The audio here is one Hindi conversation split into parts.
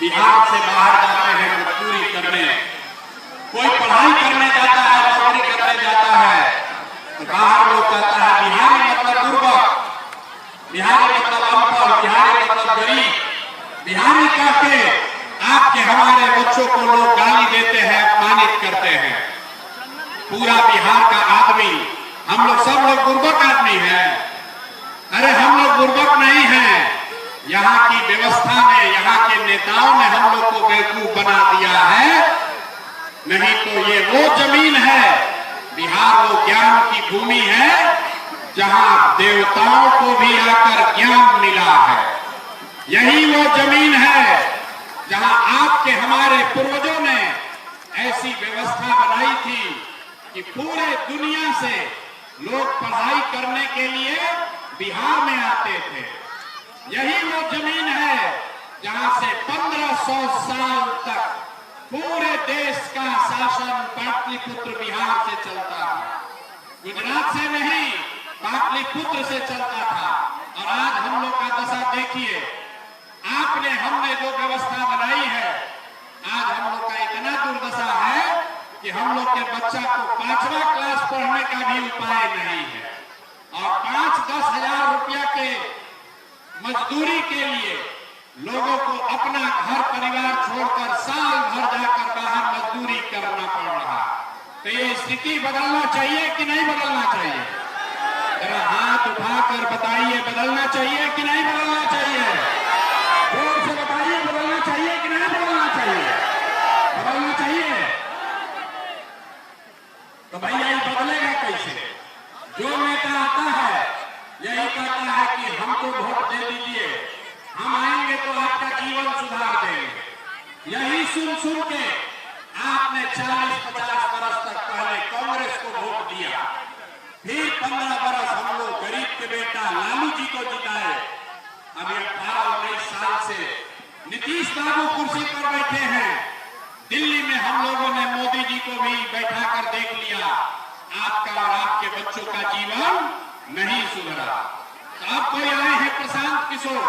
बिहार से बाहर जाते हैं मजदूरी करने, कोई पढ़ाई करने जाता है, नौकरी करने जाता है, तो बाहर लोग कहता है बिहारी मतलब बुर्बक, बिहारी मतलब अनपढ़, बिहारी मतलब गरीब, बिहारी कहके आपके हमारे बच्चों को लोग गाली देते हैं, अपमानित करते हैं। पूरा बिहार का आदमी, हम लोग सब लोग बुर्बक आदमी हैं। अरे हम लोग बुर्बक नहीं हैं, यहाँ की व्यवस्था ने, यहाँ के नेताओं ने हम लोग को बेवकूफ बना दिया है। नहीं तो ये वो जमीन है, बिहार वो ज्ञान की भूमि है जहाँ देवताओं को भी आकर ज्ञान मिला है। यही वो जमीन है जहाँ आपके हमारे पूर्वजों ने ऐसी व्यवस्था बनाई थी कि पूरे दुनिया से लोग पढ़ाई करने के लिए बिहार में आते थे। यही वो जमीन है जहां से 1500 साल तक पूरे देश का शासन पाटलिपुत्र बिहार से चलता था। गुजरात से नहीं, पाटलिपुत्र से चलता था। और आज हम लोग का दशा देखिए, आपने हमने जो व्यवस्था बनाई है, आज हम लोग का इतना दुर्दशा है कि हम लोग के बच्चा को 5वां क्लास पढ़ने का भी उपाय नहीं है। और 5-10 हजार रुपया के मजदूरी के लिए लोगों को अपना घर परिवार छोड़कर साल भर जाकर बाहर मजदूरी करना पड़ रहा। तो ये स्थिति बदलना चाहिए कि नहीं बदलना चाहिए? जरा हाथ उठाकर बताइए, बदलना चाहिए कि नहीं बदलना चाहिए? जोर से बताइए, बदलना चाहिए कि नहीं बदलना चाहिए? बदलना चाहिए। तो भैया ये बदलेगा कैसे? जो नेता आता है यही कहता है कि हमको वोट दे दीजिए, हम आएंगे तो आपका जीवन सुधार देंगे। यही सुन सुन के आपने 40-50 बरस तक पहले कांग्रेस को वोट दिया, फिर 15 बरस हम लोग गरीब के बेटा लालू जी को जिताए। अभी 18-19 साल से नीतीश बाबू कुर्सी पर बैठे हैं। दिल्ली में हम लोगों ने मोदी जी को भी बैठा कर देख लिया, आपका और आपके बच्चों का जीवन नहीं सुधरा। तो अब कोई आए हैं प्रशांत किशोर,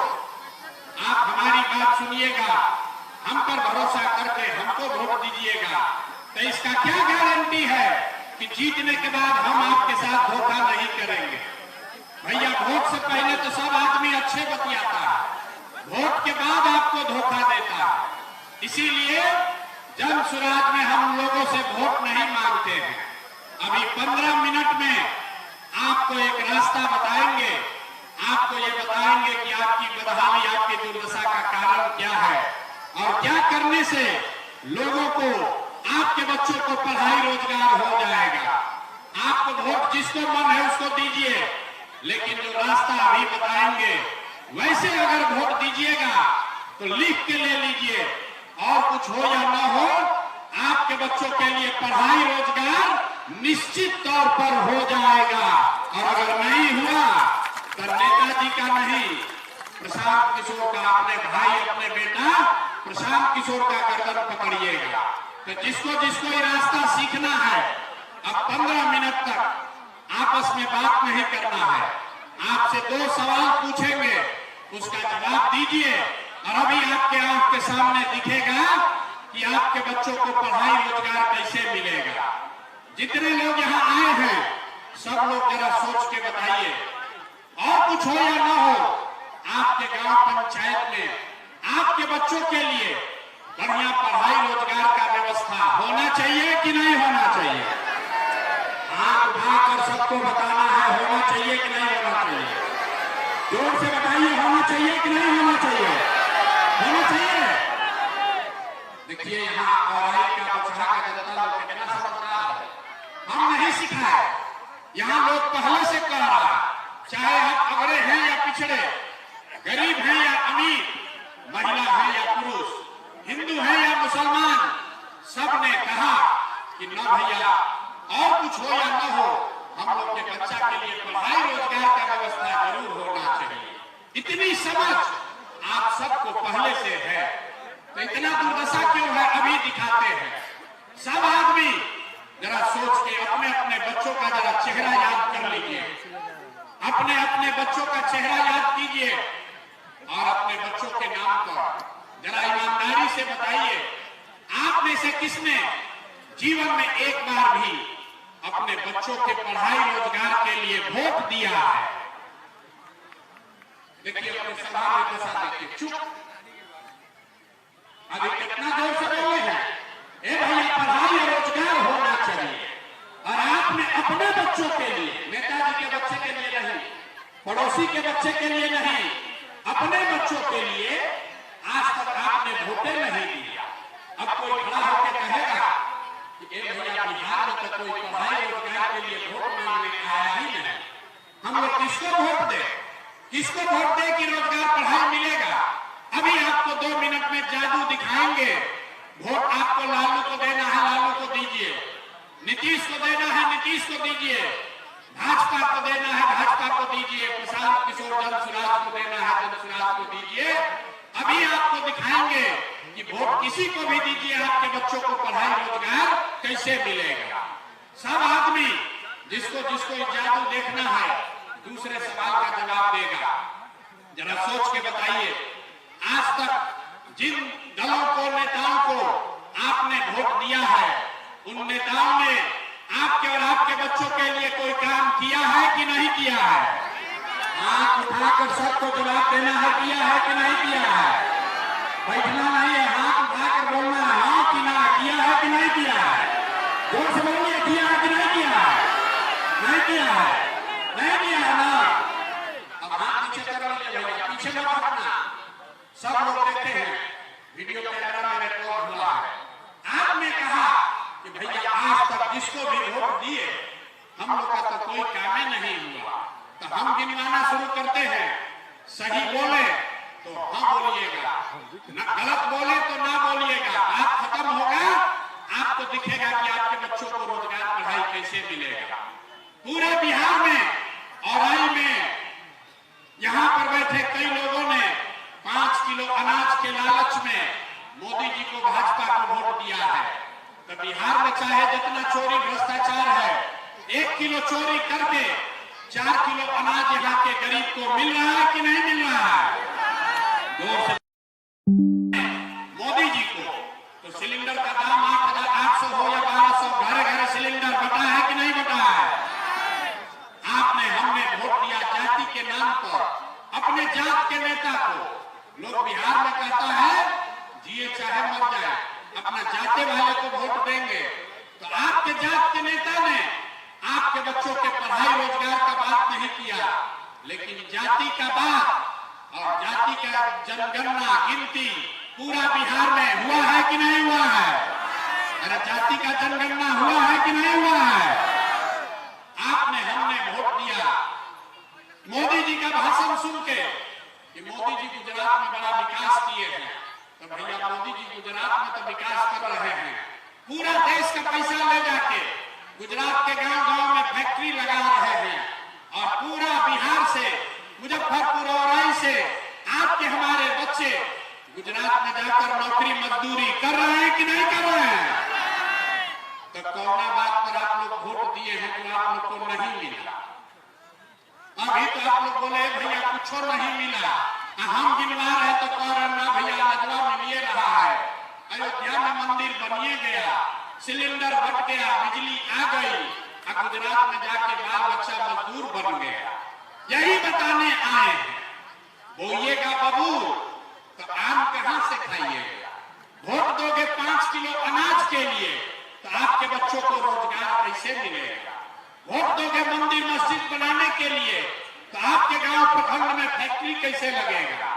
आप हमारी बात सुनिएगा, हम पर भरोसा करके हमको वोट दीजिएगा। तो इसका क्या गारंटी है कि जीतने के बाद हम आपके साथ धोखा नहीं करेंगे? भैया वोट से पहले तो सब आदमी अच्छे बतियाता है, वोट के बाद आपको धोखा देता है। इसीलिए जन सुराज में हम लोगों से वोट नहीं मांगते हैं। अभी 15 मिनट में आपको एक रास्ता बताएंगे, आपको ये बताएंगे कि आपकी बदहाली, आपकी दुर्दशा का कारण क्या है और क्या करने से लोगों को, आपके बच्चों को पढ़ाई रोजगार हो जाएगा। आपको वोट जिसको मन है उसको दीजिए, लेकिन जो रास्ता अभी बताएंगे वैसे अगर वोट दीजिएगा तो लिख के ले लीजिए, और कुछ हो या ना हो, आपके बच्चों के लिए पढ़ाई रोजगार निश्चित तौर पर हो जाएगा। और अगर नहीं हुआ तो नेताजी का नहीं, प्रशांत किशोर का, अपने भाई अपने बेटा प्रशांत किशोर का गर्दन पकड़िएगा। तो जिसको जिसको ये रास्ता सीखना है, अब 15 मिनट तक आपस में बात नहीं करना है। आपसे 2 सवाल पूछेंगे, उसका जवाब दीजिए। और अभी आपके आंख के सामने दिखेगा कि आपके बच्चों को पढ़ाई रोजगार कैसे मिलेगा। जितने लोग यहाँ आए हैं सब लोग जरा सोच के बताइए, और कुछ हो या ना हो, आपके गांव पंचायत में आपके बच्चों के लिए बढ़िया पढ़ाई रोजगार का व्यवस्था होना चाहिए कि नहीं होना चाहिए? हाथ उठाकर सबको बताना है, होना चाहिए कि नहीं होना चाहिए? जोर से बताइए, होना चाहिए कि नहीं होना चाहिए? होना चाहिए। देखिए यहाँ औराई का, बछड़ा का जनता लोग कितना समझदार है, हम नहीं सिखाए, यहाँ लोग पहले से कर रहा है। चाहे हम अगड़े हैं या पिछड़े, गरीब हैं या अमीर, महिला है या पुरुष, हिंदू है या मुसलमान, सब ने कहा कि न भैया, और कुछ हो या न हो, हम लोग के बच्चा के लिए पढ़ाई रोजगार का व्यवस्था जरूर होना चाहिए। इतनी समझ आप सबको पहले से है, तो इतना दुर्दशा क्यों है अभी दिखाते हैं? सब आदमी जरा सोच के अपने अपने बच्चों का जरा चेहरा याद कर लीजिए, अपने अपने बच्चों का चेहरा याद कीजिए, और अपने बच्चों के नाम पर जरा ईमानदारी से बताइए, आप में से किसने जीवन में एक बार भी अपने बच्चों के पढ़ाई रोजगार के लिए वोट दिया है? देखिए अपने सभा में दशा देखिए, चुप। अभी कितना जोर से बोले हैं, ए भैया पढ़ाई और रोजगार होना चाहिए। और आपने अपने बच्चों के लिए, नेताजी के बच्चे के लिए नहीं, पड़ोसी के बच्चे के लिए नहीं, अपने बच्चों के लिए आज तक आपने वोटे नहीं दिया। अब कोई खड़ा होकर कहेगा कि ए भैया बिहार में तो कोई पढ़ाई रोजगार के लिए वोट मांगने आया ही नहीं, हम लोग किसको वोट दे? किसको वोट दे कि रोजगार पढ़ाई मिलेगा? अभी आपको 2 मिनट में जादू दिखाएंगे। वोट आपको लालू को देना है, लालू को दीजिए। नीतीश को देना है, नीतीश को दीजिए। भाजपा को देना है, भाजपा को दीजिए। प्रशांत किशोर जनसुराज को देना है, जनसुराज को दीजिए। अभी आपको दिखाएंगे कि वोट किसी को भी दीजिए, आपके बच्चों को पढ़ाई रोजगार कैसे मिलेगा। सब आदमी जिसको जिसको जादू देखना है दूसरे सवाल का जवाब देगा। जरा सोच के बताइए, आज तक जिन दलों को, नेताओं को आपने वोट दिया है, उन नेताओं ने आपके और आपके बच्चों के लिए कोई काम किया है कि नहीं किया है? हाथ उठाकर सबको जवाब देना है, किया है कि नहीं किया है? बैठना नहीं है, हाथ उठाकर बोलना है, हाँ कि ना, किया है कि नहीं किया है? जोर से बोलिए, किया है कि नहीं किया है? नहीं किया है, नहीं किया है ना। अब हाथ पीछे कर लीजिए भैया, पीछे मत हटना। सब लोग देखते हैं, वीडियो कैमरा में रिकॉर्ड हुआ है। आपने कहा कि भैया आज तक जिसको भी वोट दिए हम लोग का तो कोई काम ही नहीं हुआ। तो हम गिनवाना शुरू करते हैं, सही बोले तो हाँ बोलिएगा, गलत बोले तो ना बोलिएगा। बात खत्म होगा, आपको दिखेगा कि आपके बच्चों को रोजगार पढ़ाई कैसे मिलेगा। पूरे बिहार में और आई में यहाँ पर बैठे कई लोगों ने 5 किलो अनाज के लालच में मोदी जी को, भाजपा को वोट दिया है। तो बिहार में चाहे जितना चोरी भ्रष्टाचार है, 1 किलो चोरी करके 4 किलो अनाज यहाँ के गरीब को मिल रहा है कि नहीं मिल रहा है? मोदी जी को तो सिलेंडर का दाम 8,800 हो या 1200, घरे घरे सिलेंडर बटा है कि नहीं बटा है? आपने, हमने वोट दिया जाति के नाम पर, अपने जात के नेता को। लोग बिहार में कहता है जिए चाहे मर जाए, अपना जाते वाले को वोट देंगे। तो आपके जात के नेता ने आपके बच्चों के पढ़ाई रोजगार का बात नहीं किया, लेकिन जाति का बात और जाति का जनगणना, गिनती पूरा बिहार में हुआ है कि नहीं हुआ है? अरे जाति का जनगणना हुआ है कि नहीं हुआ है? आपने, हमने वोट दिया। मोदी जी का भाषण सुन के कि मोदी जी गुजरात में बड़ा विकास किए हैं, तो भैया मोदी जी गुजरात में तो विकास कर रहे हैं। पूरा देश का पैसा ले जाके गुजरात के गांव-गांव में फैक्ट्री लगा रहे हैं और पूरा बिहार से, मुजफ्फरपुर और से आपके हमारे बच्चे गुजरात में जाकर नौकरी मजदूरी कर रहे हैं कि नहीं कर रहे हैं? तो कौना बात पर आप लोग वोट दिए हैं तो आप लोग को नहीं मिला? अभी तो आप लोग बोले भैया कुछ नहीं मिला, हम गिनवा रहे तो कह रहे ना भैया नजवा मिलिए रहा है। अयोध्या में मंदिर बनिए गया, सिलेंडर बट गया, बिजली आ गई, और गुजरात में जाके बाल बच्चा मजदूर बन गया। यही बताने आए हैं। बोइएगा बबूल तो आम कहां से खाइएगा? वोट दोगे 5 किलो अनाज के लिए तो आपके बच्चों को रोजगार कैसे मिलेगा? वोट दोगे मंदिर मस्जिद बनाने के लिए तो आपके गांव प्रखंड में फैक्ट्री कैसे लगेगा?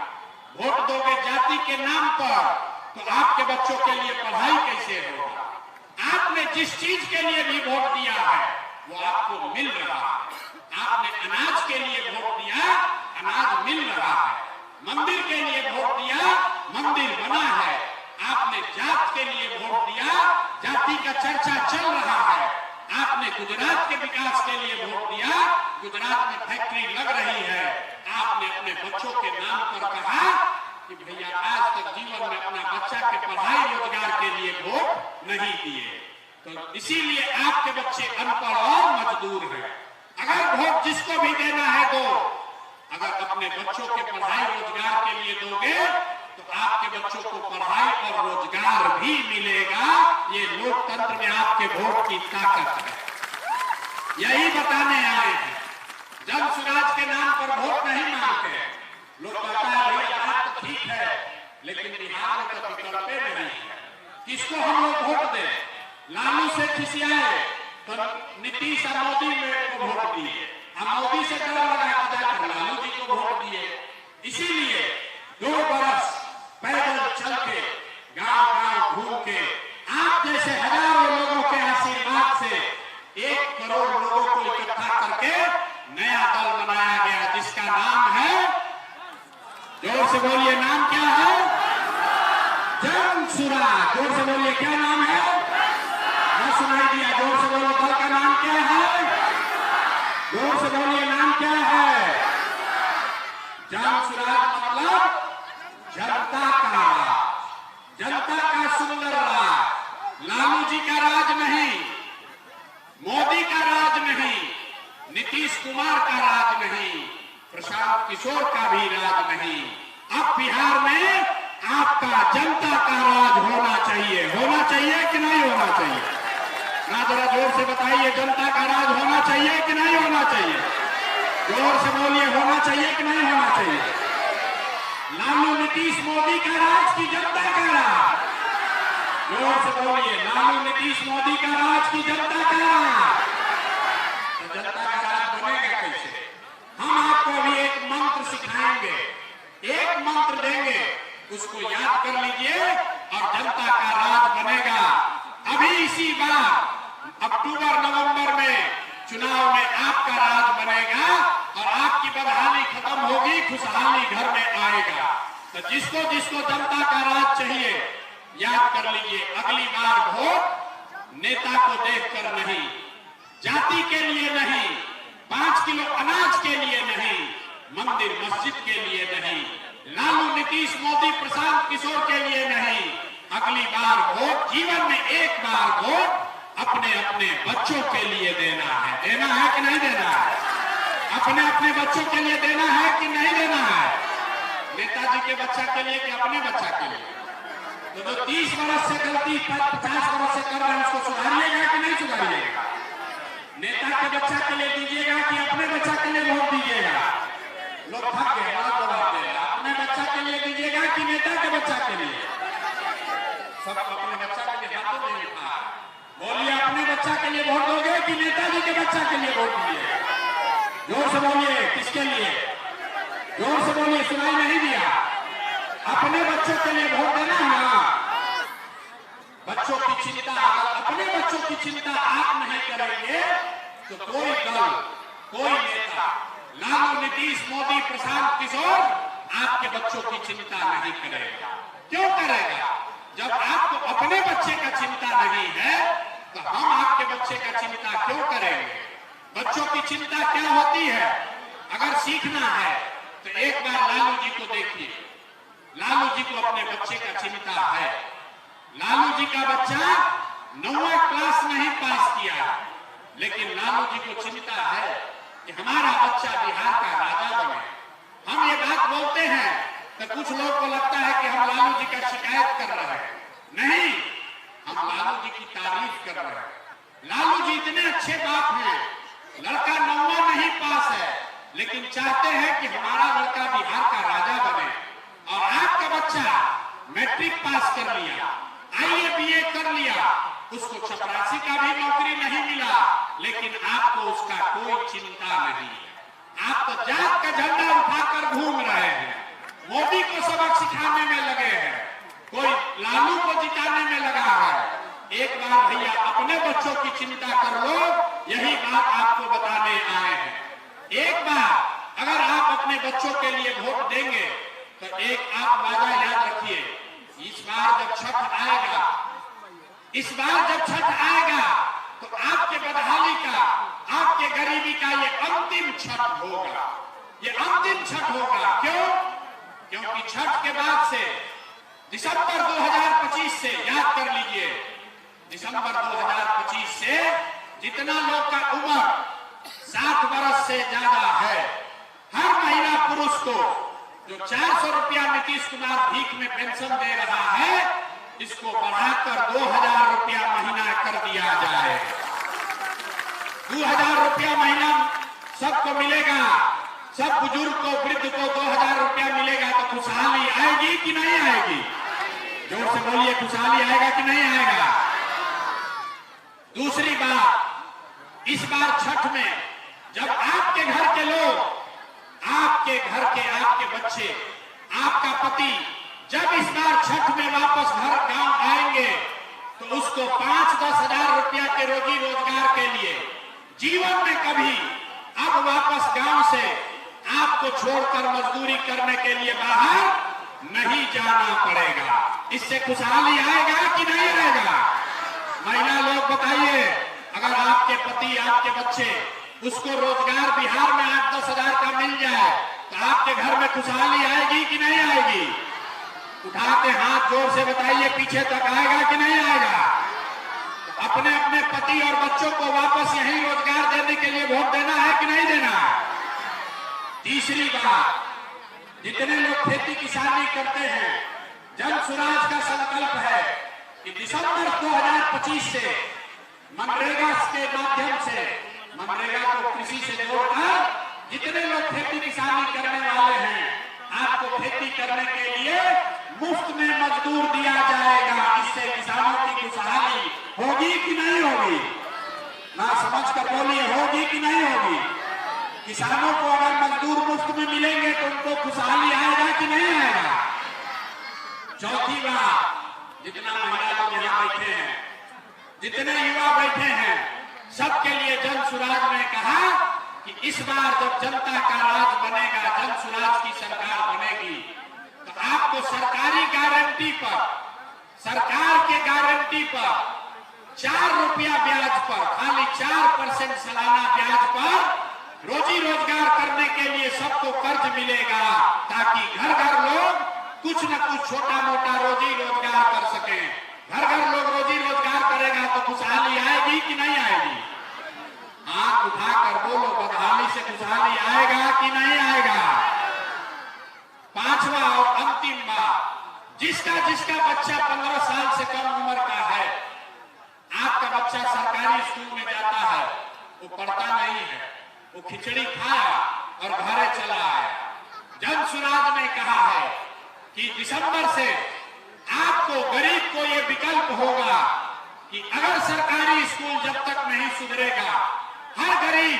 वोट दोगे जाति के नाम पर तो आपके बच्चों के लिए पढ़ाई कैसे होगा? आपने जिस चीज के लिए भी वोट दिया है वो आपको मिल रहा है। आपने अनाज के लिए वोट दिया, अनाज मिल रहा है। मंदिर के लिए वोट दिया, मंदिर बना है। आपने जात के लिए वोट दिया, जाति का चर्चा चल रहा है। आपने गुजरात के विकास के लिए वोट दिया, गुजरात में फैक्ट्री लग रही है। आपने अपने बच्चों के नाम पर कहा कि भैया आज तक जीवन में अपना बच्चा के पढ़ाई रोजगार के लिए वोट नहीं दिए। तो इसीलिए आपके बच्चे अनपढ़ और मजदूर हैं। अगर वोट जिसको भी देना है दो, अगर अपने बच्चों के पढ़ाई रोजगार के लिए दोगे तो आपके बच्चों को पढ़ाई और रोजगार भी मिलेगा। ये लोकतंत्र में आपके वोट की ताकत है। यही बताने आए हैं। जन स्वराज के नाम पर वोट नहीं मांगते। लोग कहता है भैया बात तो ठीक है, लेकिन बिहार में तो विकल्प नहीं है। किसको हम लोग वोट दें? लालू से खिसियाए तो नीतीश और मोदी में को वोट दिए, मोदी से डर लगा जाकर लालू जी को वोट दिए। इसीलिए 2 बरस पैदल चल के गांव गांव घूम के आप जैसे हजारों लोगों के आशीर्वाद से 1 करोड़ लोगों को इकट्ठा करके नया दल बनाया गया, जिसका नाम है, जोर से बोलिए, नाम क्या है? जन स्वराज। जोर से बोलिए, क्या नाम है? न सुनाई दिया, जोर से बोलो, दल का नाम क्या है? जोर से बोलिए, नाम क्या है? जन स्वराज मतलब जनता का राज, जनता का सुंदर राज। लालू जी का राज नहीं, मोदी का राज नहीं, नीतीश कुमार का राज नहीं, प्रशांत किशोर का भी राज नहीं। अब बिहार में आपका जनता का राज होना चाहिए। होना चाहिए कि नहीं होना चाहिए? ना जरा जोर से बताइए, जनता का राज होना चाहिए कि नहीं होना चाहिए? जोर से बोलिए, होना चाहिए कि नहीं होना चाहिए? लालू नीतीश मोदी का राज की जनता का राज? जोर से बोलिए, लालू नीतीश मोदी का राज की जनता का राज? तो जनता का राज बनेगा कैसे? हम आपको अभी एक मंत्र सिखाएंगे, एक मंत्र देंगे, उसको याद कर लीजिए और जनता का राज बनेगा। अभी इसी बार अक्टूबर नवंबर में चुनाव में आपका राज बनेगा और आपकी बदहाली खत्म होगी, खुशहाली घर में आएगा। तो जिसको जिसको जनता का राज चाहिए, याद कर लीजिए, अगली बार वोट नेता को देखकर नहीं, जाति के लिए नहीं, 5 किलो अनाज के लिए नहीं, मंदिर मस्जिद के लिए नहीं, लालू नीतीश मोदी प्रशांत किशोर के लिए नहीं, अगली बार वोट, जीवन में एक बार वोट अपने अपने बच्चों के लिए देना है। देना है कि नहीं देना है? अपने अपने बच्चों के लिए देना है कि नहीं देना है? नेताजी के बच्चा के लिए कि अपने बच्चा के लिए? तो 30 वर्ष से गलती 50 वर्ष से कर रहे हैं, उसको सुधारिएगा कि नहीं सुधारिएगा? नेता के बच्चा के लिए दीजिएगा कि अपने बच्चा के लिए वोट दीजिएगा? लोग थक गए, अपने बच्चा के लिए दीजिएगा कि नेता के बच्चा के लिए? सब अपने बच्चा के लिए हाथों में उठा। बोलिए, अपने बच्चा के लिए वोट दोगे कि नेताजी के बच्चा के लिए वोट दीजिएगा? जोर से बोलिए, किसके लिए? जोर से बोलिए, सुनाई नहीं दिया। अपने बच्चों के लिए वोट देना है। बच्चों की चिंता, अपने बच्चों की चिंता आप नहीं करेंगे तो कोई दल, कोई नेता, लालू नीतीश मोदी प्रशांत किशोर आपके बच्चों की चिंता नहीं करेगा। क्यों करेगा? जब आपको अपने बच्चे का चिंता नहीं है तो हम आपके बच्चे का चिंता क्यों करेंगे? बच्चों की चिंता क्या होती है? अगर सीखना है तो एक बार लालू जी को देखिए। लालू जी को अपने बच्चे का चिंता है। लालू जी का बच्चा 9वीं क्लास नहीं पास किया, लेकिन लालू जी को चिंता है कि हमारा बच्चा बिहार का राजा बने। हम ये बात बोलते हैं तो कुछ लोग को लगता है कि हम लालू जी का शिकायत कर रहे हैं। नहीं, हम लालू जी की तारीफ कर रहे हैं। लालू जी इतने अच्छे बाप हैं, लड़का 9वां नहीं पास है, लेकिन चाहते हैं कि हमारा लड़का बिहार का राजा बने। और आपका बच्चा मैट्रिक पास कर लिया, IAS BA कर लिया, उसको चपरासी का भी नौकरी नहीं मिला, लेकिन आपको उसका कोई चिंता नहीं। आप तो जात का झंडा उठाकर घूम रहे हैं, मोदी को सबक सिखाने में लगे हैं, कोई लालू को जिताने में लगा है। एक बार भैया अपने बच्चों की चिंता कर लो, यही बात आपको बताने आए हैं। एक बार अगर आप अपने बच्चों के लिए वोट देंगे तो एक आप वादा याद रखिए, इस बार जब छठ आएगा, इस बार जब छठ आएगा तो आपके बदहाली का, आपके गरीबी का ये अंतिम छठ होगा। ये अंतिम छठ होगा। क्यों? क्योंकि छठ के बाद से दिसंबर 2025 से, याद कर लीजिए, दिसंबर 2025 से जितना लोग का उम्र 60 वर्ष से ज्यादा है, हर महिला पुरुष को जो 400 रुपया नीतीश कुमार भीख में पेंशन दे रहा है, इसको बढ़ाकर 2000 रुपया महीना कर दिया जाए। 2000 रुपया महीना सबको मिलेगा, सब बुजुर्ग को, वृद्ध को 2000 रुपया मिलेगा तो खुशहाली आएगी कि नहीं आएगी? जोर से बोलिए, खुशहाली आएगा कि नहीं आएगा? दूसरी बात, इस बार छठ में जब आपके घर के लोग, आपके घर के आपके बच्चे, आपका पति जब इस बार छठ में वापस घर गांव आएंगे तो उसको 5-10 हजार रुपया के रोजी रोजगार के लिए जीवन में कभी अब वापस गांव से आपको छोड़कर मजदूरी करने के लिए बाहर नहीं जाना पड़ेगा। इससे खुशहाली आएगा कि नहीं आएगा? महिला लोग बताइए, अगर आपके पति, आपके बच्चे, उसको रोजगार बिहार में 8-10 हजार का मिल जाए तो आपके घर में खुशहाली आएगी कि नहीं आएगी? उठा के हाथ जोर से बताइए, पीछे तक आएगा कि नहीं आएगा? तो अपने अपने पति और बच्चों को वापस यही रोजगार देने के लिए वोट देना है कि नहीं देना? तीसरी बात, जितने लोग खेती किसानी करते हैं, जन सुराज का संकल्प है कि दिसंबर 2025 से मनरेगा के माध्यम से, मनरेगा को कृषि से जोड़कर जितने लोग खेती किसानी करने वाले हैं, आपको खेती करने के लिए मुफ्त में मजदूर दिया जाएगा। इससे किसानों की खुशहाली होगी कि नहीं होगी? ना समझ कर बोलिए, होगी कि नहीं होगी? किसानों को अगर मजदूर मुफ्त में मिलेंगे तो उनको खुशहाली आएगा कि नहीं आएगा? चौथी बात, जितना महिला लोग यहाँ बैठे हैं, जितने युवा बैठे हैं, सबके लिए जन सुराज ने कहा कि इस बार जब जनता का राज बनेगा, जन सुराज की सरकार बनेगी, तो आपको सरकारी गारंटी पर, सरकार के गारंटी पर 4 रुपया ब्याज पर, खाली 4% सालाना ब्याज पर रोजी रोजगार करने के लिए सबको कर्ज मिलेगा, ताकि घर घर लोग कुछ न कुछ छोटा मोटा रोजी रोजगार कर सके। घर घर लोग रोजी रोजगार करेगा तो खुशहाली आएगी कि नहीं आएगी? आंख उठाकर बोलो, बदहाली से खुशहाली आएगा कि नहीं आएगा? पांचवा और अंतिम बात, जिसका जिसका बच्चा 15 साल से कम उम्र का है, आपका बच्चा सरकारी स्कूल में जाता है, वो पढ़ता नहीं है, वो खिचड़ी खाया और घरे चला आया। जन सुराज ने कहा है कि दिसंबर से आपको, गरीब को ये विकल्प होगा कि अगर सरकारी स्कूल जब तक नहीं सुधरेगा, हर गरीब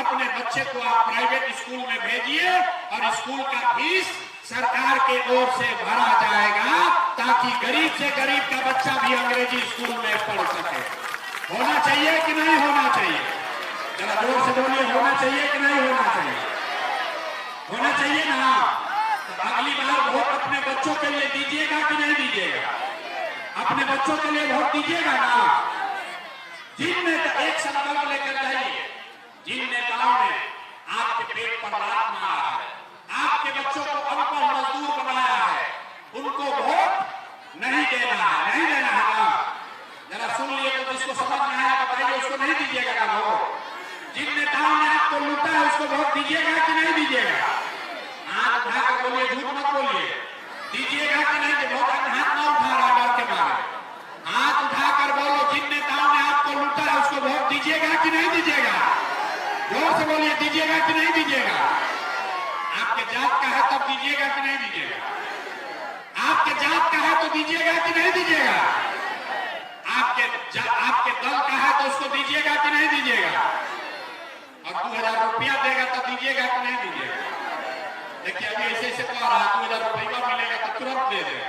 अपने बच्चे को आप प्राइवेट स्कूल में भेजिए और स्कूल का फीस सरकार के ओर से भरा जाएगा, ताकि गरीब से गरीब का बच्चा भी अंग्रेजी स्कूल में पढ़ सके। होना चाहिए कि नहीं होना चाहिए? जरा जोर से बोलिए, होना चाहिए कि नहीं होना चाहिए? होना चाहिए ना? तो अगली बार वोट अपने बच्चों के लिए दीजिएगा कि नहीं दीजिएगा? अपने बच्चों के लिए वोट दीजिएगा ना? जिन नेता, एक संकल्प लेकर जाइए, जिन नेताओं ने आपके पेट पर लात मारा है, आपके बच्चों को अनपढ़ मजदूर बनाया है, उनको वोट नहीं देना है, नहीं देना है ना? जरा सुन लिए, तो जिसको समझ में आया बताइए, उसको नहीं दीजिएगा ना वोट? जिन नेताओं ने आपको लूटा है, उसको वोट दीजिएगा कि नहीं दीजिएगा? हाथ उठाकर बोलिए, झूठ मत बोलिए, दीजिएगा कि नहीं? बहुत हाथ ना उठा रहा डर के मारे, हाथ उठाकर बोलो, जिन नेताओं ने आपको लूटा है उसको वोट दीजिएगा कि नहीं दीजिएगा? जोर से बोलिए, दीजिएगा कि नहीं दीजिएगा? आपके जात का है तब दीजिएगा कि नहीं दीजिएगा? आपके जात का है तो दीजिएगा कि नहीं दीजिएगा? आपके दल का है तो उसको दीजिएगा कि नहीं दीजिएगा? और 2000 रुपया देगा तो दीजिएगा कि नहीं दीजिएगा? देखिए, अभी ऐसे ऐसे कह रहा है 2000 रुपया मिलेगा तो तुरंत दे देगा।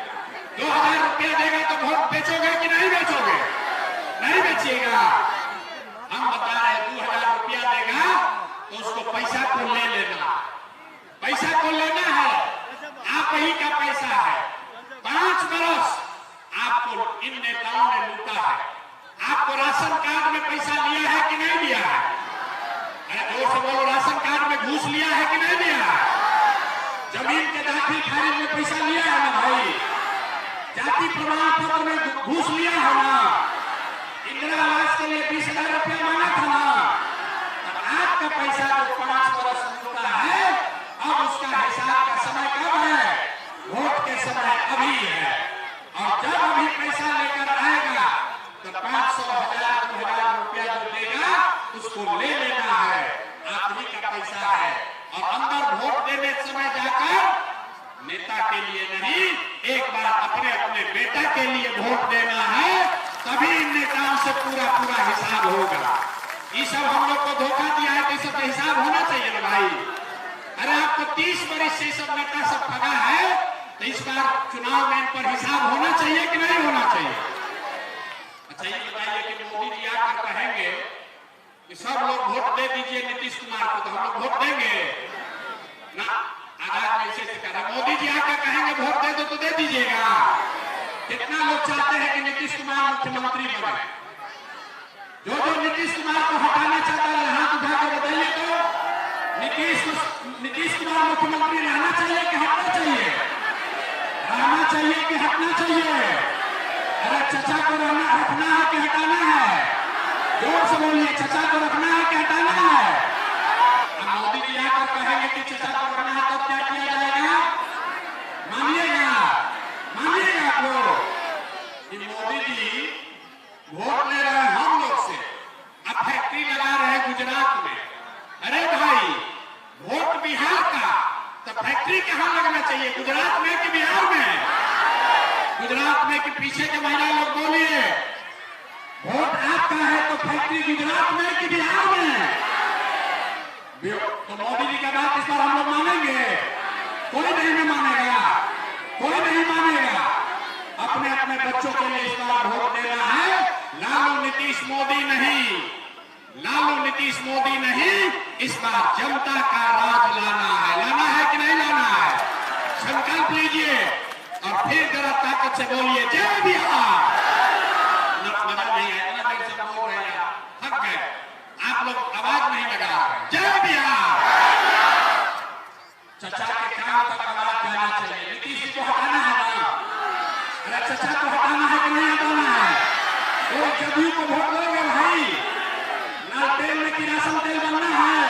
2000 रुपया देगा तो वोट बेचोगे कि नहीं बेचोगे? नहीं बेचिएगा। हम बता रहे हैं, 2000 रुपया देगा तो उसको पैसा को ले लेना, पैसा को लेना है, आप ही का पैसा है। 5 बरस आपको इन नेताओं ने लूटा है। आपको राशन कार्ड में पैसा लिया है कि नहीं लिया है? जोर से बोलो, राशन कार्ड में घूस लिया है कि नहीं लिया है? जमीन के दाखिल खारिज में पैसा लिया है ना भाई? जाति प्रमाण पत्र में घूस लिया है ना? इंदिरा आवास के लिए 20,000 रुपया मांगा था ना? आपका पैसा जो 5 बरस लूटा है, अब उसका हिसाब का समय कब समय अभी है, और जब अभी पैसा लेकर आएगा तो 500, 1000, 2000 रुपया जो देगा उसको ले लेना है, आप ही का पैसा है। और अंदर वोट देने समय जाकर नेता के लिए नहीं, एक बार अपने अपने बेटा के लिए वोट देना है, तभी इन नेताओं से पूरा पूरा हिसाब होगा। ये सब हम लोग को धोखा दिया है, तो सब हिसाब होना चाहिए ना भाई। अरे आपको 30 वर्ष से सब नेता सब ठगा है, तो इस बार चुनाव में इन पर हिसाब होना चाहिए कि नहीं होना चाहिए? अच्छा ये बताइए कि मोदी जी आकर कहेंगे कि सब लोग वोट दे दीजिए नीतीश कुमार को, तो हम लोग वोट देंगे ना? आगाज कैसे से करें? मोदी जी आकर कहेंगे वोट दे दो तो दे दीजिएगा? कितना लोग चाहते हैं कि नीतीश कुमार मुख्यमंत्री बने? जो जो नीतीश कुमार को हटाना चाहता है हाथ उठा कर बताइए तो। नीतीश कुमार मुख्यमंत्री रहना चाहिए कि हटना चाहिए? रहना चाहिए कि हटना चाहिए? अरे चचा को रखना है कि हटाना है? जोर से बोलिए, चचा को रखना है कि हटाना है? मोदी जी आकर कहेंगे कि चचा को रखना है, तब क्या किया जाएगा? मानिएगा, मानिएगा आप लोग कि मोदी जी वोट ले रहे हैं हम लोग से, अब फैक्ट्री लगा रहे हैं गुजरात में। अरे भाई वोट बिहार का, तो फैक्ट्री कहाँ लगना चाहिए, गुजरात में कि बिहार में? गुजरात में कि पीछे के महिला लोग बोलिए, वोट आपका है तो फैक्ट्री गुजरात में कि बिहार में? तो मोदी जी का बात इस बार हम लोग मानेंगे? कोई नहीं मानेगा, कोई नहीं मानेगा। अपने अपने बच्चों के लिए इस बार वोट देना है, लालू नीतीश मोदी नहीं, लालू नीतीश मोदी नहीं, इस बार जनता का राज लाना है। लाना है कि नहीं लाना है? संकल्प लीजिए और फिर जरा ताकत से बोलिए जय बिहार। मजा नहीं है, इतना देर से बोल रहे हैं, थक गए, आप लोग आवाज नहीं लगा रहे। जय बिहार। चचा के काम तक आवाज जाना चाहिए। नीतीश जी को हटाना है ना? अरे चचा को हटाना है कि नहीं हटाना है? वो जदयू को वोट दोगे भाई, लाल तेल में किरासन तेल बनना है,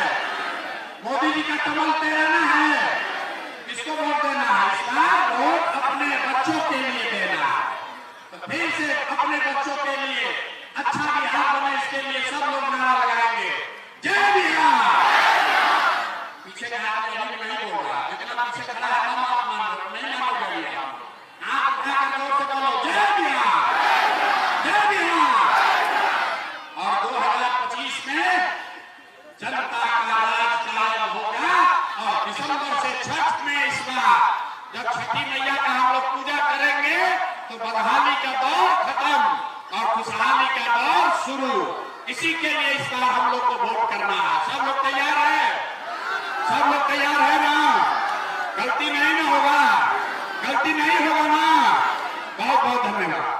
मोदी जी का कमल तैराना है, किसको वोट देना है? इस बार वोट अपने बच्चों के लिए देना है। तो फिर से अपने बच्चों के लिए अच्छा बिहार बने, इसके लिए सब लोग नारा लगाएंगे जय बिहार। पीछे का आदमी अभी नहीं बोल रहा, जितना पीछे खड़ा है ना आप मान नहीं मानोगे, आप उठाकर जोर से बोलो जय बिहार, जय बिहार। और 2025 में जनता का राज कायम होगा, और दिसंबर से छठ में इस बार जब छठी मैया का हम लोग पूजा करेंगे तो बदहाली का दौर खत्म और खुशहाली का दौर शुरू। इसी के लिए इस बार हम लोग को वोट करना है। सब लोग तैयार है? सब लोग तैयार है ना? गलती नहीं ना होगा, गलती नहीं होगा ना? बहुत बहुत धन्यवाद।